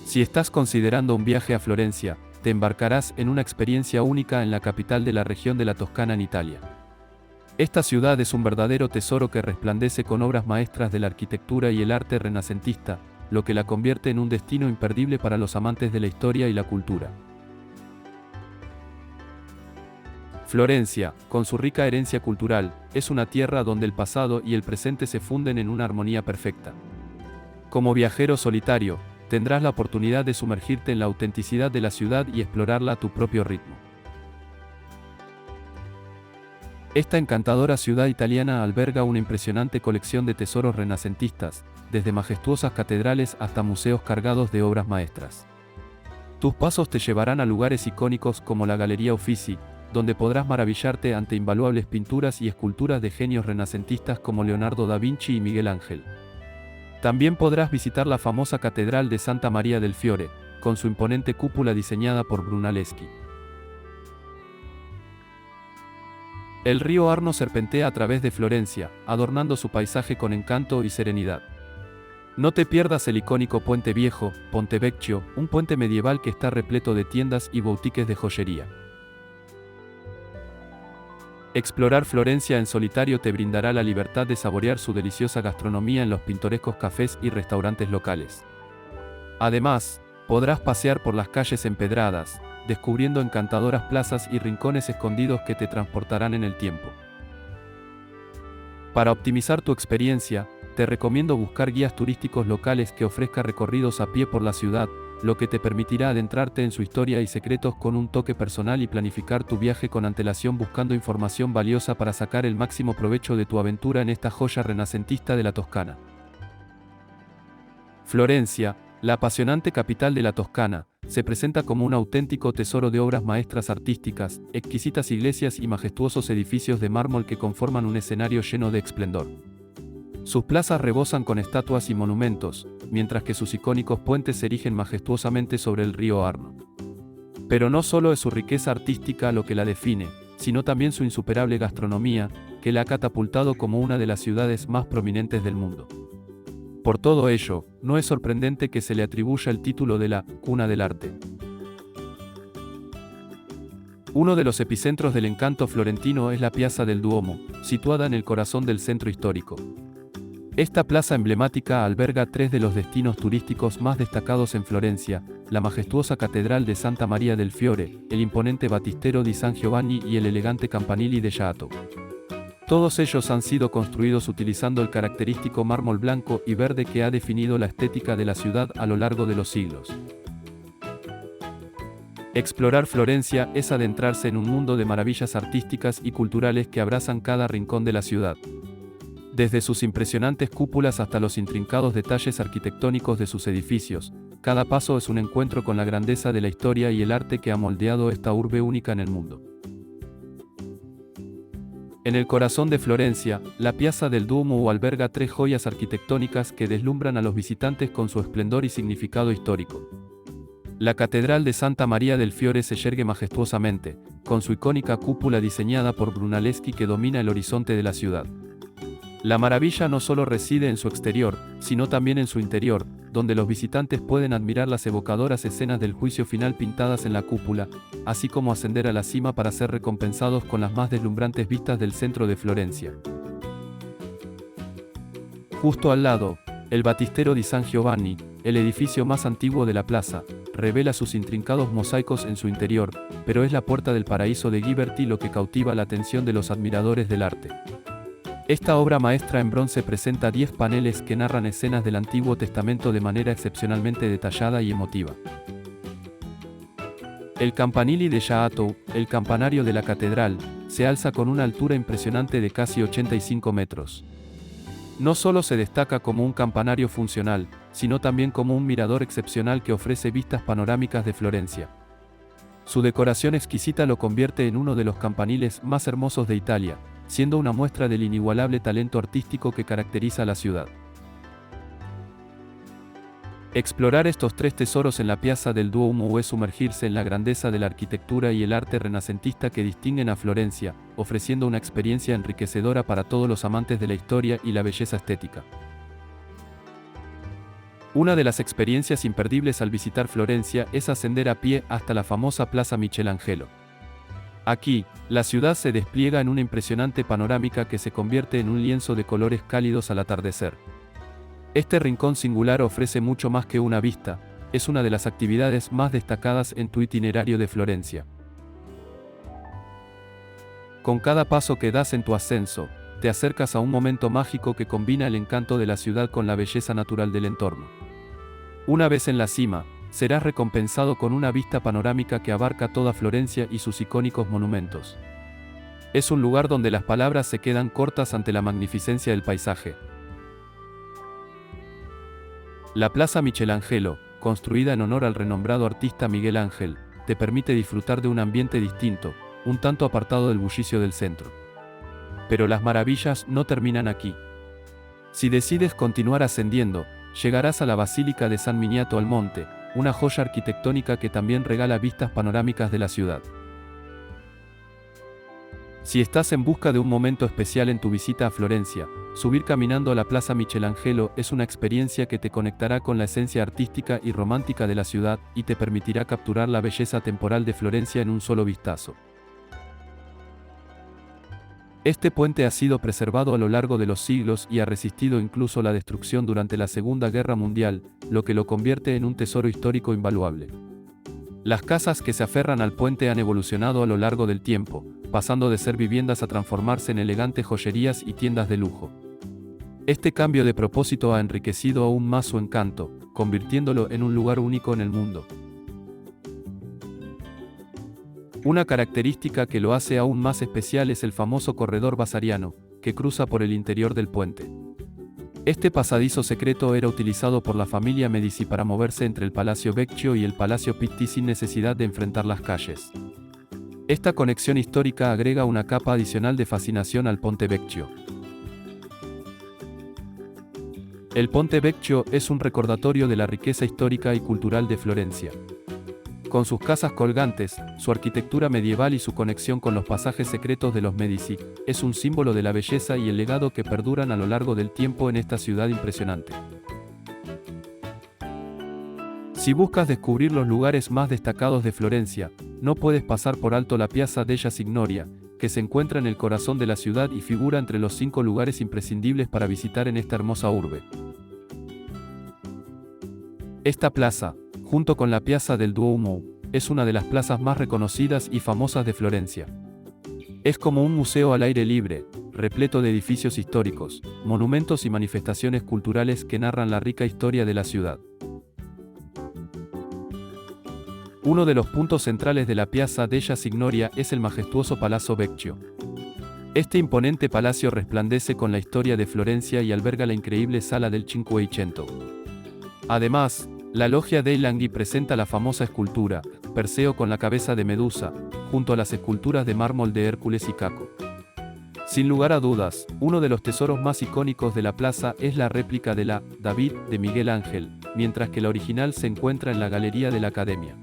Si estás considerando un viaje a Florencia, te embarcarás en una experiencia única en la capital de la región de la Toscana en Italia. Esta ciudad es un verdadero tesoro que resplandece con obras maestras de la arquitectura y el arte renacentista, lo que la convierte en un destino imperdible para los amantes de la historia y la cultura. Florencia, con su rica herencia cultural, es una tierra donde el pasado y el presente se funden en una armonía perfecta. Como viajero solitario, tendrás la oportunidad de sumergirte en la autenticidad de la ciudad y explorarla a tu propio ritmo. Esta encantadora ciudad italiana alberga una impresionante colección de tesoros renacentistas, desde majestuosas catedrales hasta museos cargados de obras maestras. Tus pasos te llevarán a lugares icónicos como la Galería Uffizi, donde podrás maravillarte ante invaluables pinturas y esculturas de genios renacentistas como Leonardo da Vinci y Miguel Ángel. También podrás visitar la famosa Catedral de Santa Maria del Fiore, con su imponente cúpula diseñada por Brunelleschi. El río Arno serpentea a través de Florencia, adornando su paisaje con encanto y serenidad. No te pierdas el icónico Puente Viejo, Ponte Vecchio, un puente medieval que está repleto de tiendas y boutiques de joyería. Explorar Florencia en solitario te brindará la libertad de saborear su deliciosa gastronomía en los pintorescos cafés y restaurantes locales. Además, podrás pasear por las calles empedradas, descubriendo encantadoras plazas y rincones escondidos que te transportarán en el tiempo. Para optimizar tu experiencia, te recomiendo buscar guías turísticos locales que ofrezcan recorridos a pie por la ciudad, lo que te permitirá adentrarte en su historia y secretos con un toque personal y planificar tu viaje con antelación buscando información valiosa para sacar el máximo provecho de tu aventura en esta joya renacentista de la Toscana. Florencia, la apasionante capital de la Toscana, se presenta como un auténtico tesoro de obras maestras artísticas, exquisitas iglesias y majestuosos edificios de mármol que conforman un escenario lleno de esplendor. Sus plazas rebosan con estatuas y monumentos, mientras que sus icónicos puentes se erigen majestuosamente sobre el río Arno. Pero no solo es su riqueza artística lo que la define, sino también su insuperable gastronomía, que la ha catapultado como una de las ciudades más prominentes del mundo. Por todo ello, no es sorprendente que se le atribuya el título de la cuna del arte. Uno de los epicentros del encanto florentino es la Piazza del Duomo, situada en el corazón del centro histórico. Esta plaza emblemática alberga tres de los destinos turísticos más destacados en Florencia: la majestuosa Catedral de Santa Maria del Fiore, el imponente Battistero di San Giovanni y el elegante Campanile de Giotto. Todos ellos han sido construidos utilizando el característico mármol blanco y verde que ha definido la estética de la ciudad a lo largo de los siglos. Explorar Florencia es adentrarse en un mundo de maravillas artísticas y culturales que abrazan cada rincón de la ciudad. Desde sus impresionantes cúpulas hasta los intrincados detalles arquitectónicos de sus edificios, cada paso es un encuentro con la grandeza de la historia y el arte que ha moldeado esta urbe única en el mundo. En el corazón de Florencia, la Piazza del Duomo alberga tres joyas arquitectónicas que deslumbran a los visitantes con su esplendor y significado histórico. La Catedral de Santa Maria del Fiore se yergue majestuosamente, con su icónica cúpula diseñada por Brunelleschi que domina el horizonte de la ciudad. La maravilla no solo reside en su exterior, sino también en su interior, donde los visitantes pueden admirar las evocadoras escenas del juicio final pintadas en la cúpula, así como ascender a la cima para ser recompensados con las más deslumbrantes vistas del centro de Florencia. Justo al lado, el Battistero di San Giovanni, el edificio más antiguo de la plaza, revela sus intrincados mosaicos en su interior, pero es la puerta del paraíso de Ghiberti lo que cautiva la atención de los admiradores del arte. Esta obra maestra en bronce presenta 10 paneles que narran escenas del Antiguo Testamento de manera excepcionalmente detallada y emotiva. El Campanile de Giotto, el campanario de la catedral, se alza con una altura impresionante de casi 85 metros. No solo se destaca como un campanario funcional, sino también como un mirador excepcional que ofrece vistas panorámicas de Florencia. Su decoración exquisita lo convierte en uno de los campaniles más hermosos de Italia, siendo una muestra del inigualable talento artístico que caracteriza a la ciudad. Explorar estos tres tesoros en la Piazza del Duomo es sumergirse en la grandeza de la arquitectura y el arte renacentista que distinguen a Florencia, ofreciendo una experiencia enriquecedora para todos los amantes de la historia y la belleza estética. Una de las experiencias imperdibles al visitar Florencia es ascender a pie hasta la famosa Plaza Michelangelo. Aquí, la ciudad se despliega en una impresionante panorámica que se convierte en un lienzo de colores cálidos al atardecer. Este rincón singular ofrece mucho más que una vista, es una de las actividades más destacadas en tu itinerario de Florencia. Con cada paso que das en tu ascenso, te acercas a un momento mágico que combina el encanto de la ciudad con la belleza natural del entorno. Una vez en la cima, serás recompensado con una vista panorámica que abarca toda Florencia y sus icónicos monumentos. Es un lugar donde las palabras se quedan cortas ante la magnificencia del paisaje. La Plaza Michelangelo, construida en honor al renombrado artista Miguel Ángel, te permite disfrutar de un ambiente distinto, un tanto apartado del bullicio del centro. Pero las maravillas no terminan aquí. Si decides continuar ascendiendo, llegarás a la Basílica de San Miniato al Monte, una joya arquitectónica que también regala vistas panorámicas de la ciudad. Si estás en busca de un momento especial en tu visita a Florencia, subir caminando a la Plaza Michelangelo es una experiencia que te conectará con la esencia artística y romántica de la ciudad y te permitirá capturar la belleza temporal de Florencia en un solo vistazo. Este puente ha sido preservado a lo largo de los siglos y ha resistido incluso la destrucción durante la Segunda Guerra Mundial, lo que lo convierte en un tesoro histórico invaluable. Las casas que se aferran al puente han evolucionado a lo largo del tiempo, pasando de ser viviendas a transformarse en elegantes joyerías y tiendas de lujo. Este cambio de propósito ha enriquecido aún más su encanto, convirtiéndolo en un lugar único en el mundo. Una característica que lo hace aún más especial es el famoso corredor vasariano, que cruza por el interior del puente. Este pasadizo secreto era utilizado por la familia Medici para moverse entre el Palacio Vecchio y el Palacio Pitti sin necesidad de enfrentar las calles. Esta conexión histórica agrega una capa adicional de fascinación al Ponte Vecchio. El Ponte Vecchio es un recordatorio de la riqueza histórica y cultural de Florencia. Con sus casas colgantes, su arquitectura medieval y su conexión con los pasajes secretos de los Medici, es un símbolo de la belleza y el legado que perduran a lo largo del tiempo en esta ciudad impresionante. Si buscas descubrir los lugares más destacados de Florencia, no puedes pasar por alto la Piazza della Signoria, que se encuentra en el corazón de la ciudad y figura entre los 5 lugares imprescindibles para visitar en esta hermosa urbe. Esta plaza, junto con la Piazza del Duomo, es una de las plazas más reconocidas y famosas de Florencia. Es como un museo al aire libre, repleto de edificios históricos, monumentos y manifestaciones culturales que narran la rica historia de la ciudad. Uno de los puntos centrales de la Piazza della Signoria es el majestuoso Palazzo Vecchio. Este imponente palacio resplandece con la historia de Florencia y alberga la increíble Sala del Cinquecento. Además, la Loggia dei Langhi presenta la famosa escultura, Perseo con la cabeza de Medusa, junto a las esculturas de mármol de Hércules y Caco. Sin lugar a dudas, uno de los tesoros más icónicos de la plaza es la réplica de la David de Miguel Ángel, mientras que la original se encuentra en la Galería de la Academia.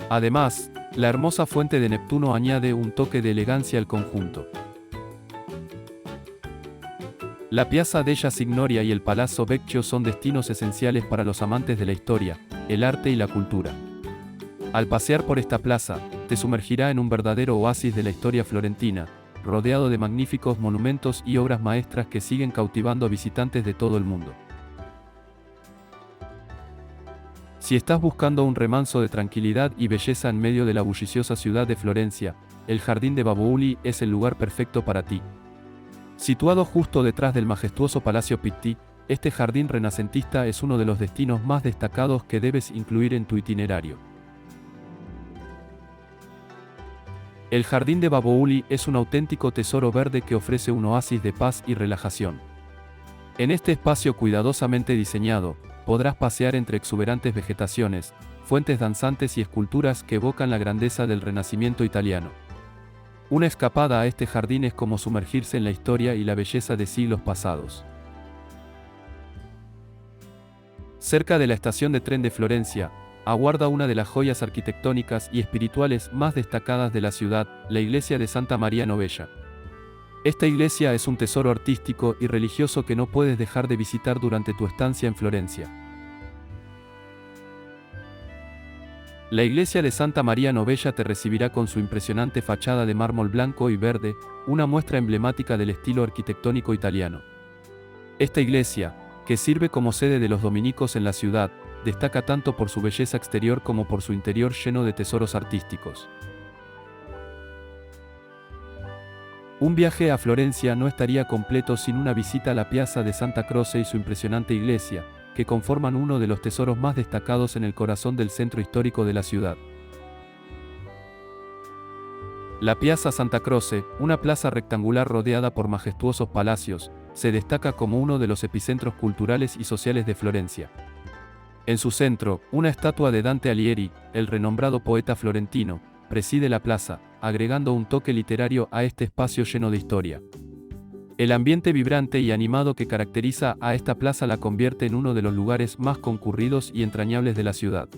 Además, la hermosa fuente de Neptuno añade un toque de elegancia al conjunto. La Piazza della Signoria y el Palazzo Vecchio son destinos esenciales para los amantes de la historia, el arte y la cultura. Al pasear por esta plaza, te sumergirá en un verdadero oasis de la historia florentina, rodeado de magníficos monumentos y obras maestras que siguen cautivando a visitantes de todo el mundo. Si estás buscando un remanso de tranquilidad y belleza en medio de la bulliciosa ciudad de Florencia, el Jardín de Babouli es el lugar perfecto para ti. Situado justo detrás del majestuoso Palacio Pitti, este jardín renacentista es uno de los destinos más destacados que debes incluir en tu itinerario. El Jardín de Babouli es un auténtico tesoro verde que ofrece un oasis de paz y relajación. En este espacio cuidadosamente diseñado, podrás pasear entre exuberantes vegetaciones, fuentes danzantes y esculturas que evocan la grandeza del Renacimiento italiano. Una escapada a este jardín es como sumergirse en la historia y la belleza de siglos pasados. Cerca de la estación de tren de Florencia, aguarda una de las joyas arquitectónicas y espirituales más destacadas de la ciudad, la iglesia de Santa María Novella. Esta iglesia es un tesoro artístico y religioso que no puedes dejar de visitar durante tu estancia en Florencia. La iglesia de Santa María Novella te recibirá con su impresionante fachada de mármol blanco y verde, una muestra emblemática del estilo arquitectónico italiano. Esta iglesia, que sirve como sede de los dominicos en la ciudad, destaca tanto por su belleza exterior como por su interior lleno de tesoros artísticos. Un viaje a Florencia no estaría completo sin una visita a la Piazza de Santa Croce y su impresionante iglesia, que conforman uno de los tesoros más destacados en el corazón del centro histórico de la ciudad. La Piazza Santa Croce, una plaza rectangular rodeada por majestuosos palacios, se destaca como uno de los epicentros culturales y sociales de Florencia. En su centro, una estatua de Dante Alighieri, el renombrado poeta florentino, preside la plaza, agregando un toque literario a este espacio lleno de historia. El ambiente vibrante y animado que caracteriza a esta plaza la convierte en uno de los lugares más concurridos y entrañables de la ciudad.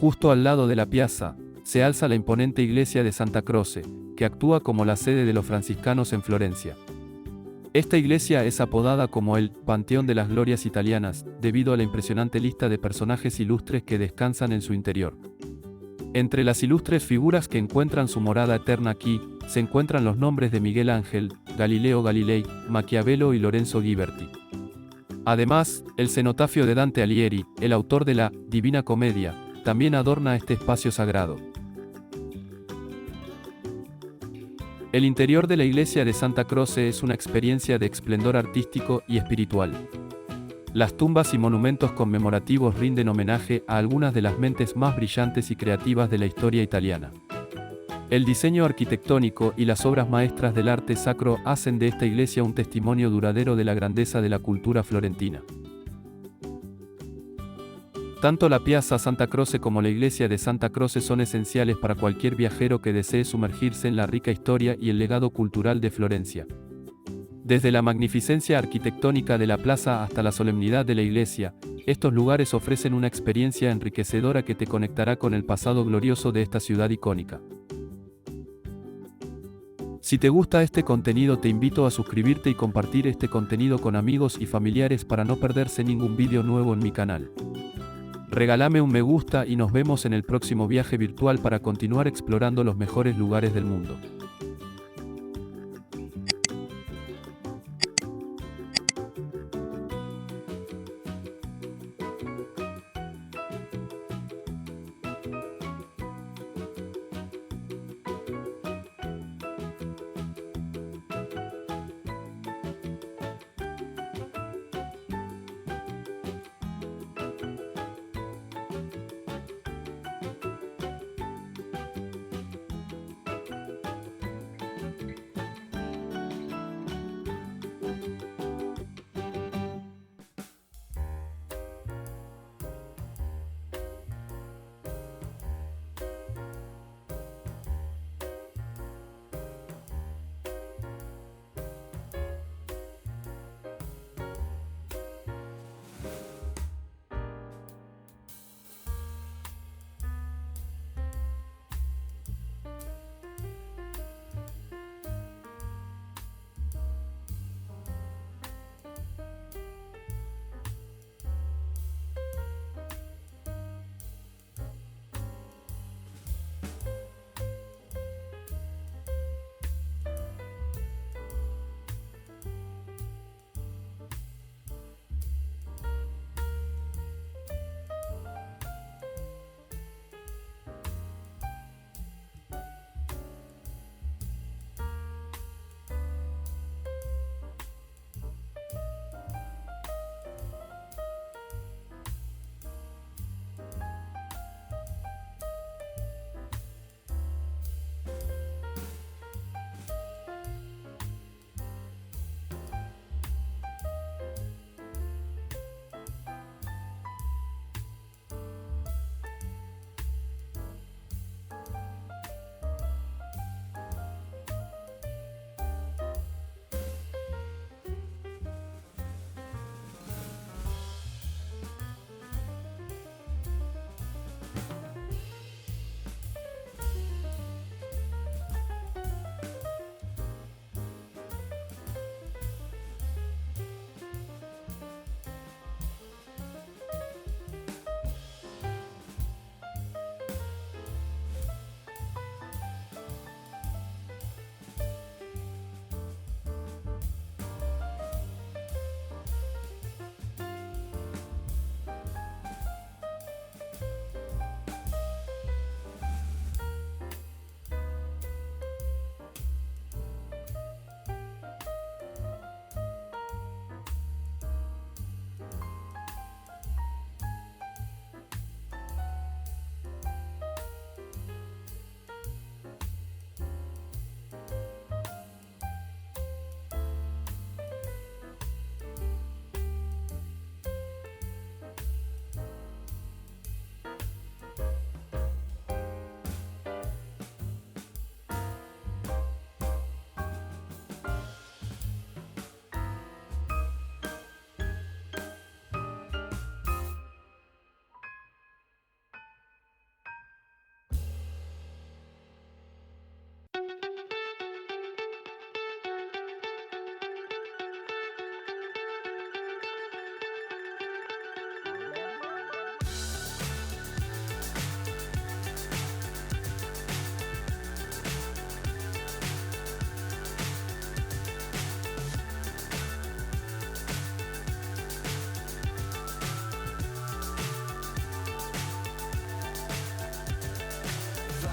Justo al lado de la piazza, se alza la imponente iglesia de Santa Croce, que actúa como la sede de los franciscanos en Florencia. Esta iglesia es apodada como el Panteón de las Glorias Italianas, debido a la impresionante lista de personajes ilustres que descansan en su interior. Entre las ilustres figuras que encuentran su morada eterna aquí, se encuentran los nombres de Miguel Ángel, Galileo Galilei, Maquiavelo y Lorenzo Ghiberti. Además, el cenotafio de Dante Alighieri, el autor de la Divina Comedia, también adorna este espacio sagrado. El interior de la iglesia de Santa Croce es una experiencia de esplendor artístico y espiritual. Las tumbas y monumentos conmemorativos rinden homenaje a algunas de las mentes más brillantes y creativas de la historia italiana. El diseño arquitectónico y las obras maestras del arte sacro hacen de esta iglesia un testimonio duradero de la grandeza de la cultura florentina. Tanto la Piazza Santa Croce como la iglesia de Santa Croce son esenciales para cualquier viajero que desee sumergirse en la rica historia y el legado cultural de Florencia. Desde la magnificencia arquitectónica de la plaza hasta la solemnidad de la iglesia, estos lugares ofrecen una experiencia enriquecedora que te conectará con el pasado glorioso de esta ciudad icónica. Si te gusta este contenido, te invito a suscribirte y compartir este contenido con amigos y familiares para no perderse ningún vídeo nuevo en mi canal. Regálame un me gusta y nos vemos en el próximo viaje virtual para continuar explorando los mejores lugares del mundo.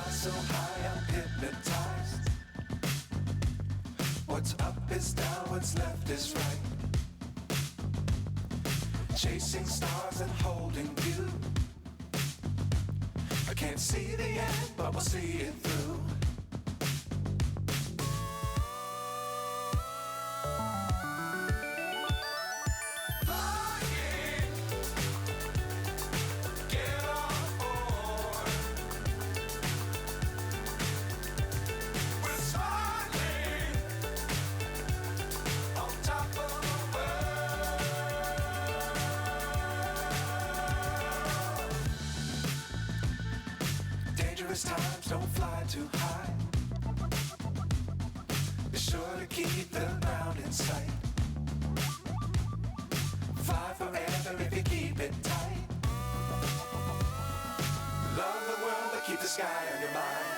So high I'm hypnotized. What's up is down, what's left is right. Chasing stars and holding you. I can't see the end, but we'll see it through. Dangerous times, don't fly too high. Be sure to keep the ground in sight. Fly forever if you keep it tight. Love the world, but keep the sky on your mind.